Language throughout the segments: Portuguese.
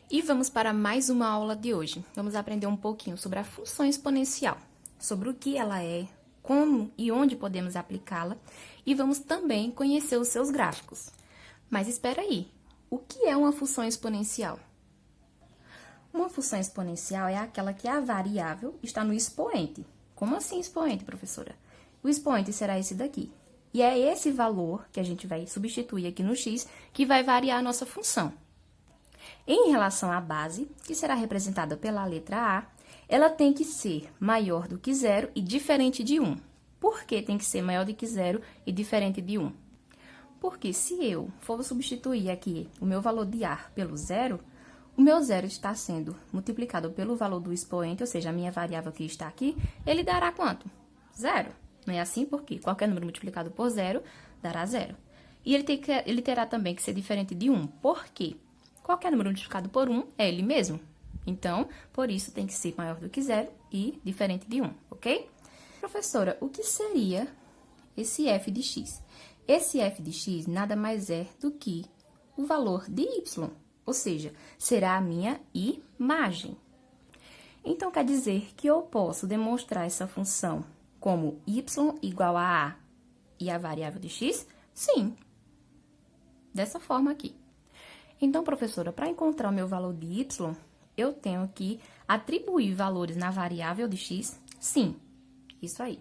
E vamos para mais uma aula de hoje. Vamos aprender um pouquinho sobre a função exponencial, sobre o que ela é, como e onde podemos aplicá-la, e vamos também conhecer os seus gráficos. Mas espera aí, o que é uma função exponencial? Uma função exponencial é aquela que a variável está no expoente. Como assim expoente, professora? O expoente será esse daqui. E é esse valor que a gente vai substituir aqui no x que vai variar a nossa função. Em relação à base, que será representada pela letra A, ela tem que ser maior do que zero e diferente de 1. Por que tem que ser maior do que zero e diferente de 1? Porque se eu for substituir aqui o meu valor de A pelo zero, o meu zero está sendo multiplicado pelo valor do expoente, ou seja, a minha variável que está aqui, ele dará quanto? Zero. Não é assim? Porque qualquer número multiplicado por zero dará zero. E ele terá também que ser diferente de 1. Por quê? Qualquer número multiplicado por 1 é ele mesmo. Então, por isso, tem que ser maior do que zero e diferente de 1, ok? Professora, o que seria esse f de x? Esse f de x nada mais é do que o valor de y, ou seja, será a minha imagem. Então, quer dizer que eu posso demonstrar essa função como y igual a A e a variável de x? Sim, dessa forma aqui. Então, professora, para encontrar o meu valor de y, eu tenho que atribuir valores na variável de x? Sim, isso aí.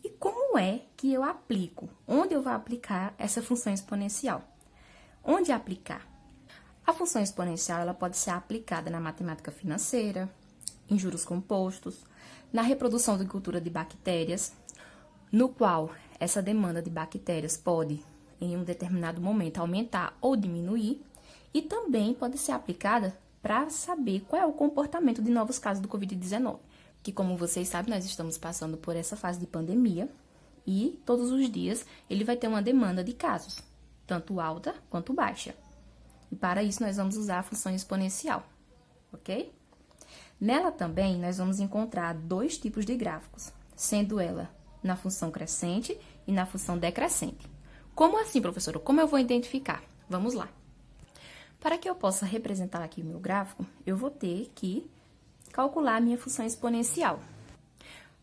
E como é que eu aplico? Onde eu vou aplicar essa função exponencial? Onde aplicar? A função exponencial ela pode ser aplicada na matemática financeira, em juros compostos, na reprodução de cultura de bactérias, no qual essa demanda de bactérias pode, em um determinado momento, aumentar ou diminuir, e também pode ser aplicada para saber qual é o comportamento de novos casos do Covid-19, que, como vocês sabem, nós estamos passando por essa fase de pandemia e todos os dias ele vai ter uma demanda de casos, tanto alta quanto baixa. E para isso nós vamos usar a função exponencial, ok? Nela também nós vamos encontrar dois tipos de gráficos, sendo ela na função crescente e na função decrescente. Como assim, professora? Como eu vou identificar? Vamos lá. Para que eu possa representar aqui o meu gráfico, eu vou ter que calcular a minha função exponencial.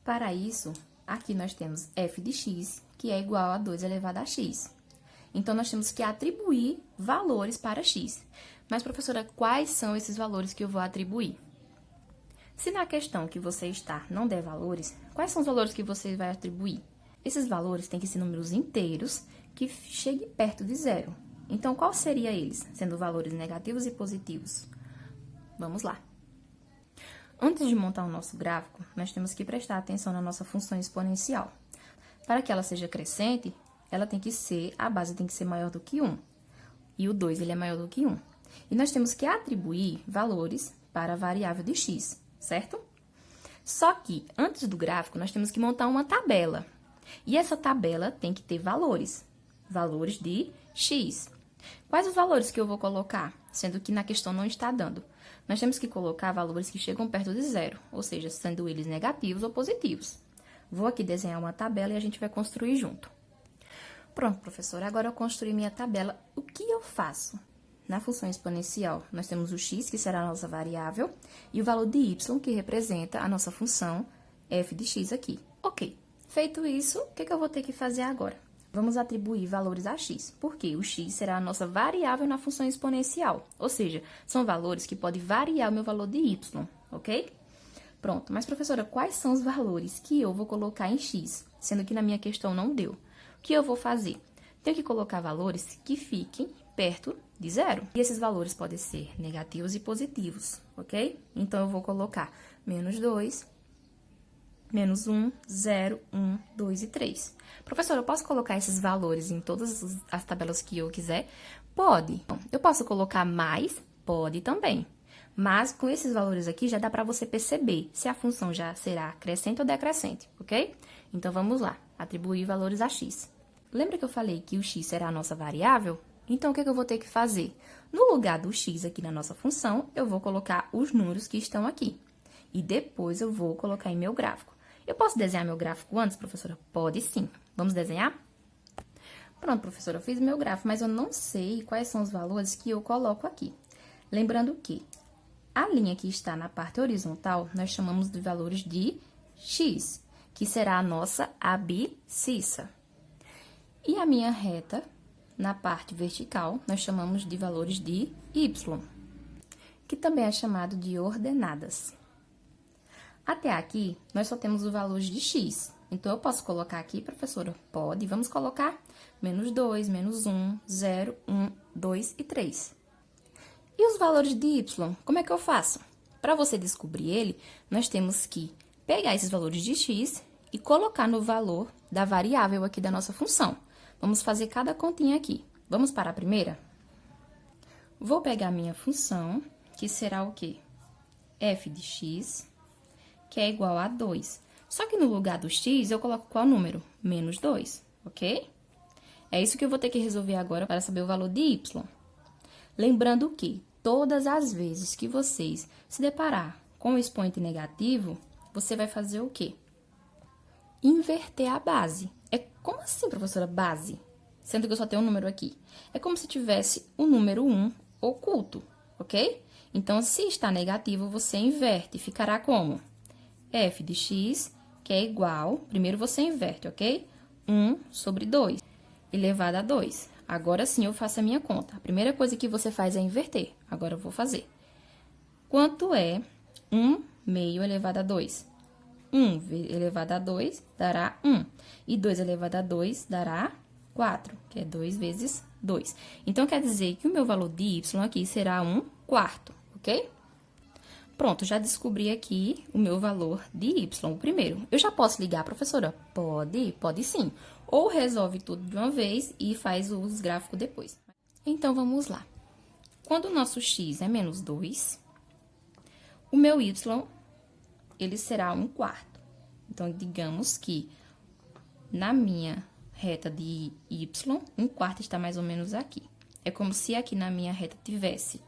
Para isso, aqui nós temos f de x, que é igual a 2 elevado a x. Então, nós temos que atribuir valores para x. Mas, professora, quais são esses valores que eu vou atribuir? Se na questão que você está não der valores, quais são os valores que você vai atribuir? Esses valores têm que ser números inteiros que cheguem perto de zero. Então, qual seria eles, sendo valores negativos e positivos? Vamos lá. Antes de montar o nosso gráfico, nós temos que prestar atenção na nossa função exponencial. Para que ela seja crescente, a base tem que ser maior do que 1. E o 2, ele é maior do que 1. E nós temos que atribuir valores para a variável de x, certo? Só que, antes do gráfico, nós temos que montar uma tabela. E essa tabela tem que ter valores de x. Quais os valores que eu vou colocar, sendo que na questão não está dando? Nós temos que colocar valores que chegam perto de zero, ou seja, sendo eles negativos ou positivos. Vou aqui desenhar uma tabela e a gente vai construir junto. Pronto, professora, agora eu construí minha tabela. O que eu faço? Na função exponencial, nós temos o x, que será a nossa variável, e o valor de y, que representa a nossa função f de x aqui. Ok, feito isso, o que eu vou ter que fazer agora? Vamos atribuir valores a x, porque o x será a nossa variável na função exponencial, ou seja, são valores que podem variar o meu valor de y, ok? Pronto, mas professora, quais são os valores que eu vou colocar em x, sendo que na minha questão não deu? O que eu vou fazer? Tenho que colocar valores que fiquem perto de zero. E esses valores podem ser negativos e positivos, ok? Então, eu vou colocar menos 2, menos 1, 0, 1, 2 e 3. Professora, eu posso colocar esses valores em todas as tabelas que eu quiser? Pode. Eu posso colocar mais? Pode também. Mas, com esses valores aqui, já dá para você perceber se a função já será crescente ou decrescente, ok? Então, vamos lá. Atribuir valores a x. Lembra que eu falei que o x será a nossa variável? Então, o que eu vou ter que fazer? No lugar do x aqui na nossa função, eu vou colocar os números que estão aqui. E depois eu vou colocar em meu gráfico. Eu posso desenhar meu gráfico antes, professora? Pode sim. Vamos desenhar? Pronto, professora, eu fiz meu gráfico, mas eu não sei quais são os valores que eu coloco aqui. Lembrando que a linha que está na parte horizontal, nós chamamos de valores de x, que será a nossa abscissa. E a minha reta, na parte vertical, nós chamamos de valores de y, que também é chamado de ordenadas. Até aqui, nós só temos os valores de x. Então, eu posso colocar aqui, professora? Pode. Vamos colocar menos 2, menos 1, 0, 1, 2 e 3. E os valores de y, como é que eu faço? Para você descobrir ele, nós temos que pegar esses valores de x e colocar no valor da variável aqui da nossa função. Vamos fazer cada continha aqui. Vamos para a primeira? Vou pegar a minha função, que será o quê? F de x, que é igual a 2. Só que no lugar do x, eu coloco qual número? Menos 2, ok? É isso que eu vou ter que resolver agora para saber o valor de y. Lembrando que todas as vezes que vocês se deparar com o expoente negativo, você vai fazer o quê? Inverter a base. É como assim, professora, base? Sendo que eu só tenho um número aqui. É como se tivesse o número 1 oculto, ok? Então, se está negativo, você inverte. Ficará como? F de x, que é igual... Primeiro, você inverte, ok? 1 sobre 2, elevado a 2. Agora sim, eu faço a minha conta. A primeira coisa que você faz é inverter. Agora, eu vou fazer. Quanto é 1 meio elevado a 2? 1 elevado a 2 dará 1. E 2 elevado a 2 dará 4, que é 2 vezes 2. Então, quer dizer que o meu valor de y aqui será 1/4, ok? Pronto, já descobri aqui o meu valor de y, o primeiro. Eu já posso ligar, professora? Pode sim. Ou resolve tudo de uma vez e faz os gráficos depois. Então, vamos lá. Quando o nosso x é menos 2, o meu y, ele será 1/4. Então, digamos que na minha reta de y, 1/4 está mais ou menos aqui. É como se aqui na minha reta tivesse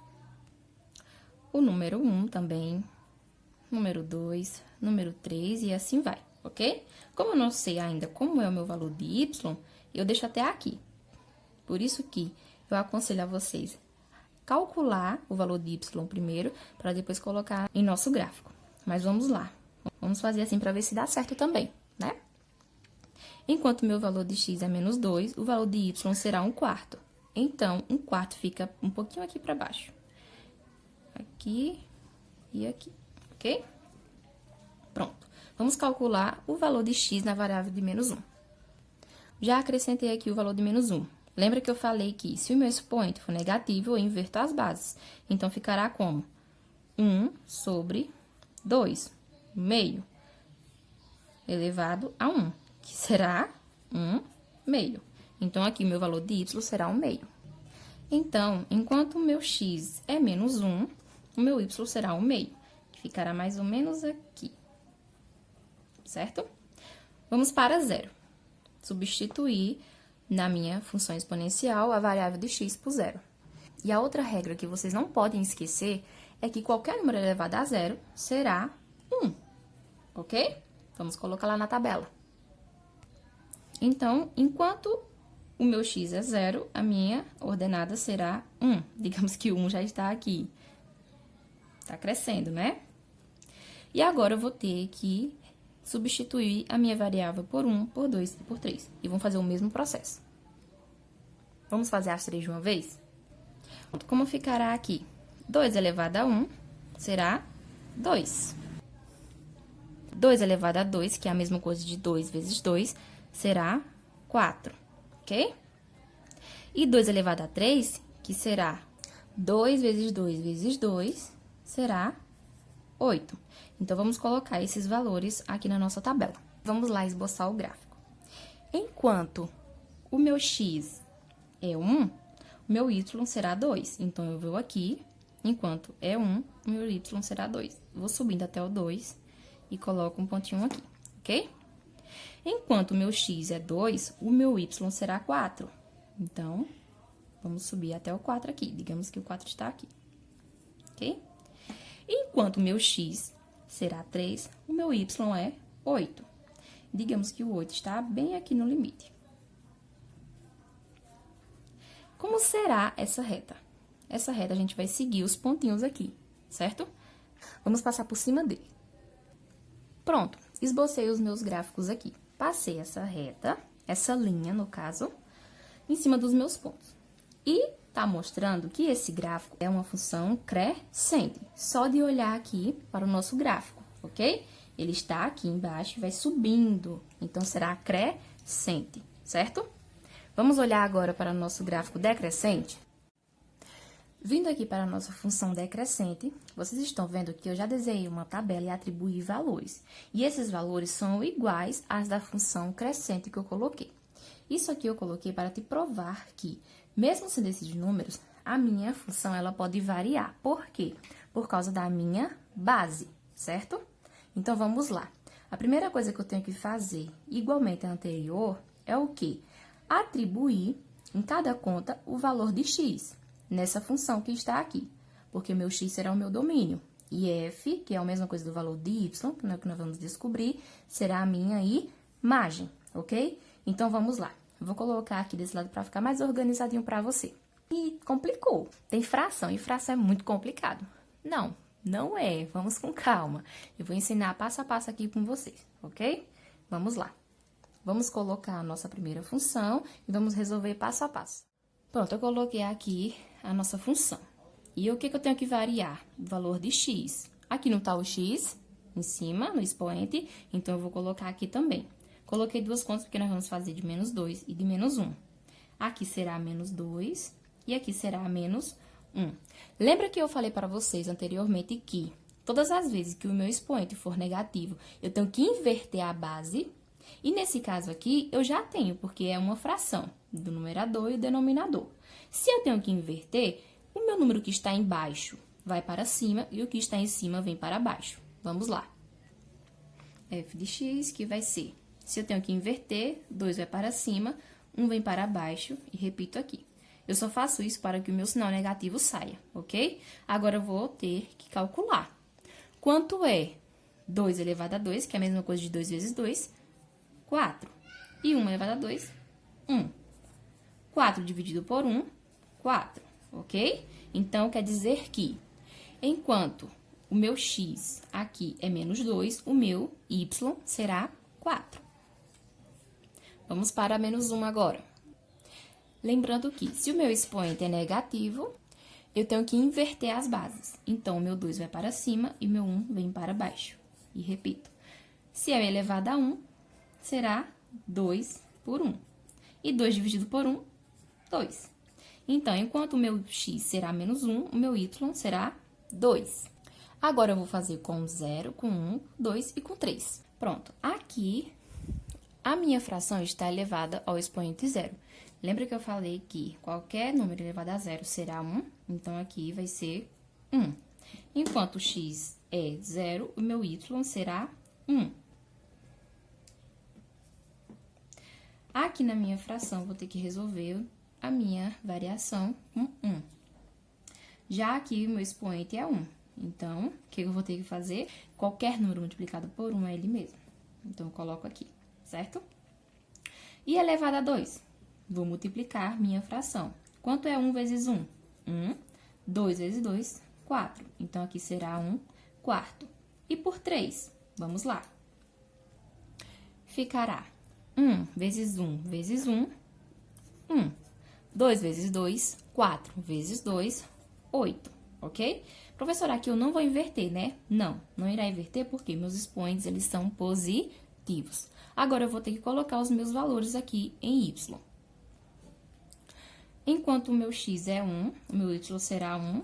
o número 1 também, número 2, número 3 e assim vai, ok? Como eu não sei ainda como é o meu valor de y, eu deixo até aqui. Por isso que eu aconselho a vocês calcular o valor de y primeiro, para depois colocar em nosso gráfico. Mas vamos lá. Vamos fazer assim para ver se dá certo também, né? Enquanto o meu valor de x é menos 2, o valor de y será 1/4. Então, 1/4 fica um pouquinho aqui para baixo. Aqui e aqui, ok? Pronto. Vamos calcular o valor de x na variável de menos 1. Já acrescentei aqui o valor de menos 1. Lembra que eu falei que se o meu expoente for negativo, eu inverto as bases. Então, ficará como? 1 sobre 2, meio, elevado a 1, que será 1 meio. Então, aqui, meu valor de y será 1 meio. Então, enquanto o meu x é menos 1, o meu y será 1 meio, que ficará mais ou menos aqui. Certo? Vamos para zero. Substituir na minha função exponencial a variável de x por zero. E a outra regra que vocês não podem esquecer é que qualquer número elevado a zero será 1, ok? Vamos colocar lá na tabela. Então, enquanto o meu x é 0, a minha ordenada será 1. Digamos que o 1 já está aqui. Está crescendo, né? E agora, eu vou ter que substituir a minha variável por 1, por 2 e por 3. E vamos fazer o mesmo processo. Vamos fazer as 3 de uma vez? Como ficará aqui? 2 elevado a 1 será 2. 2 elevado a 2, que é a mesma coisa de 2 vezes 2, será 4, ok? E 2 elevado a 3, que será 2 vezes 2 vezes 2, será 8. Então, vamos colocar esses valores aqui na nossa tabela. Vamos lá esboçar o gráfico. Enquanto o meu x é 1, o meu y será 2. Então, eu vou aqui, enquanto é 1, o meu y será 2. Vou subindo até o 2 e coloco um pontinho aqui, ok? Enquanto o meu x é 2, o meu y será 4. Então, vamos subir até o 4 aqui. Digamos que o 4 está aqui, ok? Enquanto o meu x será 3, o meu y é 8. Digamos que o 8 está bem aqui no limite. Como será essa reta? essa reta a gente vai seguir os pontinhos aqui, certo? Vamos passar por cima dele. Pronto, esbocei os meus gráficos aqui. Passei essa reta, essa linha, no caso, em cima dos meus pontos. E tá mostrando que esse gráfico é uma função crescente. Só de olhar aqui para o nosso gráfico, ok? Ele está aqui embaixo e vai subindo, então será crescente, certo? Vamos olhar agora para o nosso gráfico decrescente? Vindo aqui para a nossa função decrescente, vocês estão vendo que eu já desenhei uma tabela e atribuí valores. E esses valores são iguais às da função crescente que eu coloquei. Isso aqui eu coloquei para te provar que, mesmo sendo esses números, a minha função ela pode variar. Por quê? Por causa da minha base, certo? Então, vamos lá. A primeira coisa que eu tenho que fazer, igualmente à anterior, é o quê? Atribuir em cada conta o valor de x, nessa função que está aqui, porque meu x será o meu domínio. E f, que é a mesma coisa do valor de y, que é o que nós vamos descobrir, será a minha imagem, ok? Então, vamos lá. Eu vou colocar aqui desse lado para ficar mais organizadinho para você. E complicou. Tem fração, e fração é muito complicado. Não, não é. Vamos com calma. Eu vou ensinar passo a passo aqui com vocês, ok? Vamos lá. Vamos colocar a nossa primeira função e vamos resolver passo a passo. Pronto, eu coloquei aqui a nossa função. E o que eu tenho que variar? O valor de x. Aqui não está o x em cima, no expoente, então eu vou colocar aqui também. Coloquei duas contas porque nós vamos fazer de menos 2 e de menos 1. Aqui será menos 2 e aqui será menos 1. Lembra que eu falei para vocês anteriormente que todas as vezes que o meu expoente for negativo, eu tenho que inverter a base. E nesse caso aqui, eu já tenho, porque é uma fração do numerador e o denominador. Se eu tenho que inverter, o meu número que está embaixo vai para cima e o que está em cima vem para baixo. Vamos lá. F de x, que vai ser... Se eu tenho que inverter, 2 vai para cima, 1 vem para baixo e repito aqui. Eu só faço isso para que o meu sinal negativo saia, ok? Agora, eu vou ter que calcular. Quanto é 2 elevado a 2, que é a mesma coisa de 2 vezes 2, 4. E 1 elevado a 2, 1. 4 dividido por 1, 4, ok? Então, quer dizer que, enquanto o meu x aqui é menos 2, o meu y será 4. Vamos para menos 1 agora. Lembrando que, se o meu expoente é negativo, eu tenho que inverter as bases. Então, o meu 2 vai para cima e o meu 1 vem para baixo. E repito, se é elevado a 1, será 2 por 1. E 2 dividido por 1, 2. Então, enquanto o meu x será menos 1, o meu y será 2. Agora, eu vou fazer com 0, com 1, 2 e com 3. Pronto, aqui... A minha fração está elevada ao expoente zero. Lembra que eu falei que qualquer número elevado a zero será 1? Então, aqui vai ser 1. Enquanto o x é 0, o meu y será 1. Aqui na minha fração, vou ter que resolver a minha variação com 1. Já aqui, o meu expoente é 1. Então, o que eu vou ter que fazer? Qualquer número multiplicado por 1 é ele mesmo. Então, eu coloco aqui. Certo? E elevado a 2? Vou multiplicar minha fração. Quanto é 1 vezes 1? 1. 2 vezes 2, 4. Então, aqui será 1 quarto. E por 3? Vamos lá. Ficará 1 vezes 1 vezes 1, 1. 2 vezes 2, 4 vezes 2, 8. Ok? Professora, aqui eu não vou inverter, né? Não, não irá inverter porque meus expoentes, eles são positivos. Agora, eu vou ter que colocar os meus valores aqui em y. Enquanto o meu x é 1, o meu y será 1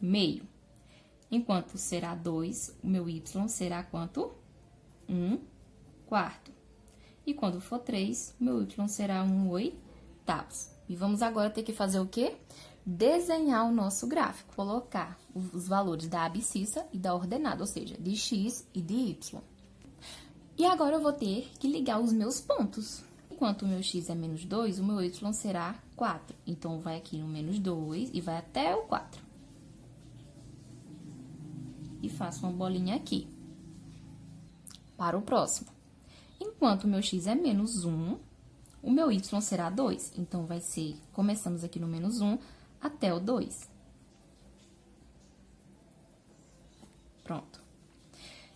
meio. Enquanto será 2, o meu y será quanto? 1 quarto. E quando for 3, o meu y será 1 oitavos. E vamos agora ter que fazer o quê? Desenhar o nosso gráfico. Colocar os valores da abscissa e da ordenada, ou seja, de x e de y. E agora, eu vou ter que ligar os meus pontos. Enquanto o meu x é menos 2, o meu y será 4. Então, vai aqui no menos 2 e vai até o 4. E faço uma bolinha aqui. Para o próximo. Enquanto o meu x é menos 1, o meu y será 2. Então, vai ser, começamos aqui no menos 1 até o 2. Pronto.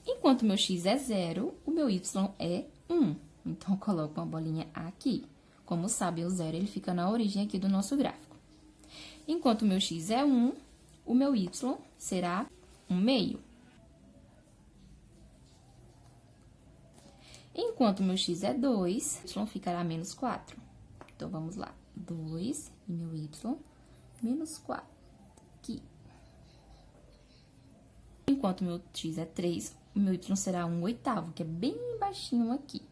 Enquanto o meu x é 0, o meu y é 1. Então, eu coloco uma bolinha aqui. Como sabe, o 0 ele fica na origem aqui do nosso gráfico. Enquanto o meu x é 1, o meu y será 1/2. Enquanto o meu x é 2, y ficará menos 4. Então, vamos lá. 2 e meu y menos 4. Aqui. Enquanto o meu x é 3, o meu y será 1/8, que é bem baixinho aqui.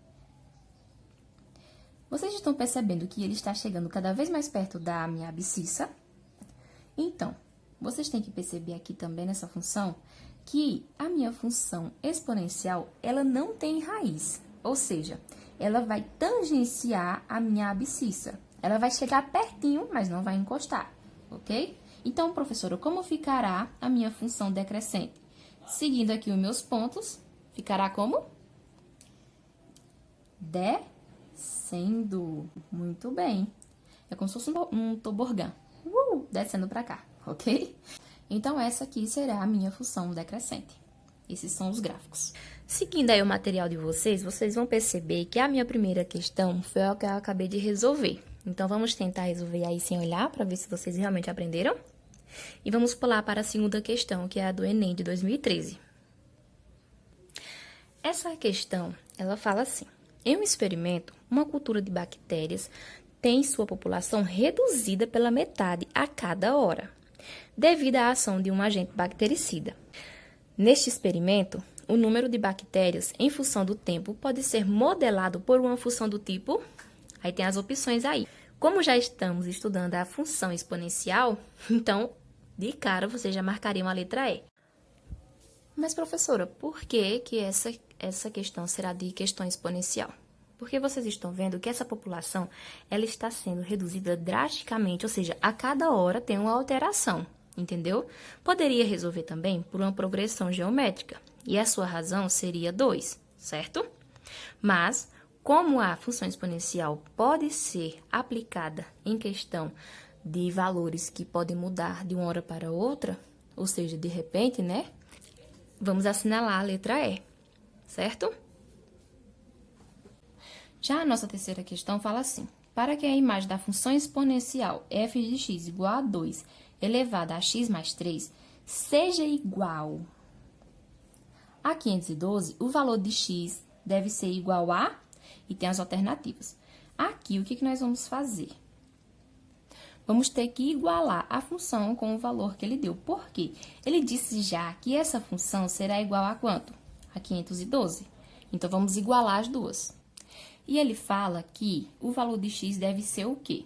Vocês estão percebendo que ele está chegando cada vez mais perto da minha abscissa? Então, vocês têm que perceber aqui também nessa função que a minha função exponencial, ela não tem raiz. Ou seja, ela vai tangenciar a minha abscissa. Ela vai chegar pertinho, mas não vai encostar, ok? Então, professora, como ficará a minha função decrescente? Seguindo aqui os meus pontos, ficará como? Descendo. Muito bem. É como se fosse um tobogã. Descendo para cá, ok? Então, essa aqui será a minha função decrescente. Esses são os gráficos. Seguindo aí o material de vocês, vocês vão perceber que a minha primeira questão foi a que eu acabei de resolver. Então, vamos tentar resolver aí sem olhar, para ver se vocês realmente aprenderam. E vamos pular para a segunda questão, que é a do Enem de 2013. Essa questão, ela fala assim: em um experimento, uma cultura de bactérias tem sua população reduzida pela metade a cada hora, devido à ação de um agente bactericida. Neste experimento, o número de bactérias em função do tempo pode ser modelado por uma função do tipo... Aí tem as opções aí. Como já estamos estudando a função exponencial, então, de cara, você já marcaria uma letra E. Mas, professora, por que essa questão será de questão exponencial? Porque vocês estão vendo que essa população, ela está sendo reduzida drasticamente, ou seja, a cada hora tem uma alteração, entendeu? Poderia resolver também por uma progressão geométrica, e a sua razão seria 2, certo? Mas, como a função exponencial pode ser aplicada em questão de valores que podem mudar de uma hora para outra, ou seja, de repente, né? Vamos assinalar a letra E, certo? Já a nossa terceira questão fala assim: para que a imagem da função exponencial f de x igual a 2 elevado a x mais 3 seja igual a 512, o valor de x deve ser igual a... E tem as alternativas. Aqui, o que nós vamos fazer? Vamos ter que igualar a função com o valor que ele deu. Por quê? Ele disse já que essa função será igual a quanto? A 512. Então, vamos igualar as duas. E ele fala que o valor de x deve ser o quê?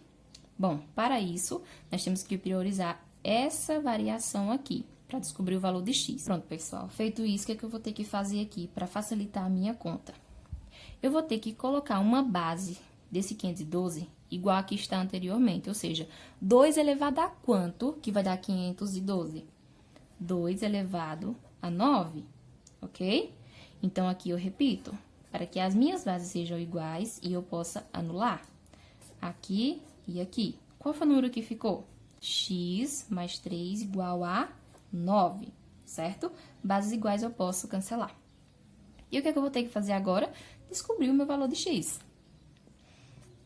Bom, para isso, nós temos que priorizar essa variação aqui, para descobrir o valor de x. Pronto, pessoal. Feito isso, o que é que eu vou ter que fazer aqui para facilitar a minha conta? Eu vou ter que colocar uma base desse 512 igual a que está anteriormente, ou seja, 2 elevado a quanto que vai dar 512? 2 elevado a 9, ok? Então, aqui eu repito, para que as minhas bases sejam iguais e eu possa anular aqui e aqui. Qual foi o número que ficou? X mais 3 igual a 9, certo? Bases iguais eu posso cancelar. E o que é que eu vou ter que fazer agora? Descobrir o meu valor de x.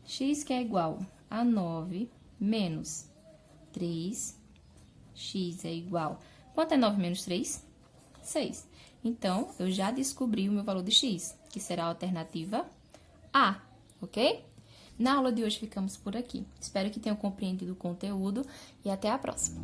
X que é igual a 9 menos 3. X é igual... Quanto é 9 menos 3? 6. Então, eu já descobri o meu valor de x, que será a alternativa A, ok? Na aula de hoje ficamos por aqui. Espero que tenham compreendido o conteúdo e até a próxima.